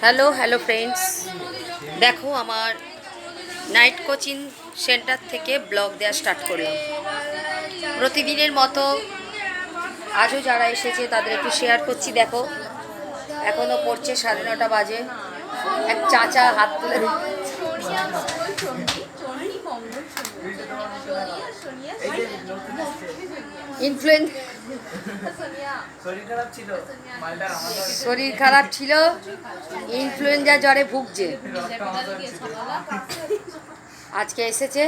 Hello hello friends, দেখো আমার night coaching centre থেকে ব্লগ দেওয়া স্টার্ট করলাম। প্রতিদিনের মতো আজও যারা এসেছে তাদের একটু শেয়ার করছি। দেখো এখনও পড়ছে, 9:30 বাজে। এক চাচা হাত তুলে ইনফ্লুয়েন্স, শরীর খারাপ ছিল, ইনফ্লুয়েঞ্জা জ্বরে ভুগছে, আজকে এসেছে।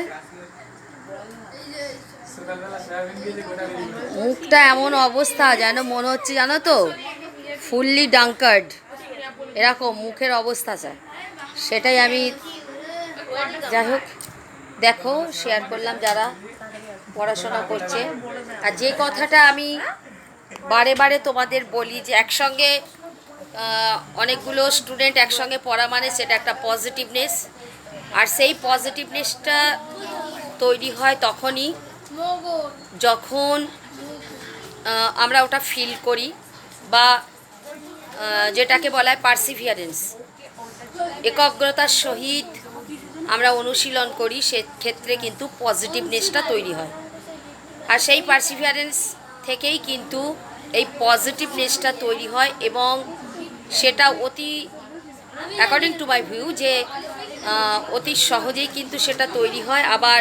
মুখটা এমন অবস্থা যেন মনে হচ্ছে, জানো তো, ফুললি ডাঙ্কার্ড, এরকম মুখের অবস্থা স্যার। সেটাই আমি, যাই হোক, দেখো শেয়ার করলাম যারা পড়াশোনা করছে। আর যে কথাটা আমি বারে বারে তোমাদের বলি যে একসঙ্গে অনেকগুলো স্টুডেন্ট একসঙ্গে পড়া মানে সেটা একটা পজিটিভনেস। আর সেই পজিটিভনেসটা তৈরি হয় তখনই যখন আমরা ওটা ফিল করি, বা যেটাকে বলা হয় পারসিভিয়ারেন্স, একাগ্রতার সহিত আমরা অনুশীলন করি, সেক্ষেত্রে কিন্তু পজিটিভনেসটা তৈরি হয়। আর সেই পারসিভিয়ারেন্স থেকেই কিন্তু এই পজিটিভনেসটা তৈরি হয়, এবং সেটা অতি, অ্যাকর্ডিং টু মাই ভিউ, যে অতি সহজেই কিন্তু সেটা তৈরি হয়, আবার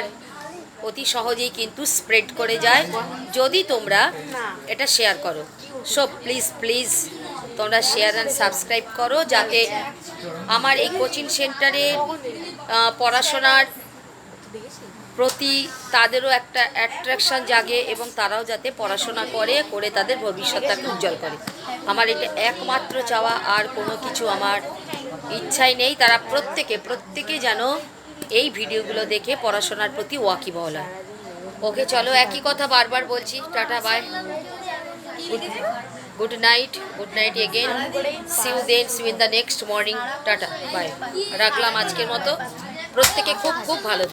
অতি সহজেই কিন্তু স্প্রেড করে যায় যদি তোমরা এটা শেয়ার করো। সো প্লিজ প্লিজ তোমরা শেয়ার অ্যান্ড সাবস্ক্রাইব করো, যাতে আমার এই কোচিং সেন্টারে পড়াশোনার প্রতি তাদেরও একটা অ্যাট্রাকশান জাগে, এবং তারাও যাতে পড়াশোনা করে তাদের ভবিষ্যৎটাকে উজ্জ্বল করে। আমার এটা একমাত্র চাওয়া, আর কোনো কিছু আমার ইচ্ছাই নেই। তারা প্রত্যেকে যেন এই ভিডিওগুলো দেখে পড়াশোনার প্রতি ওয়াকিবহল হয়। ওকে, চলো, একই কথা বারবার বলছি। Tata, bye, good night again, see you in the next morning. Tata, bye, রাখলাম আজকের মতো। প্রত্যেকে খুব খুব ভালো।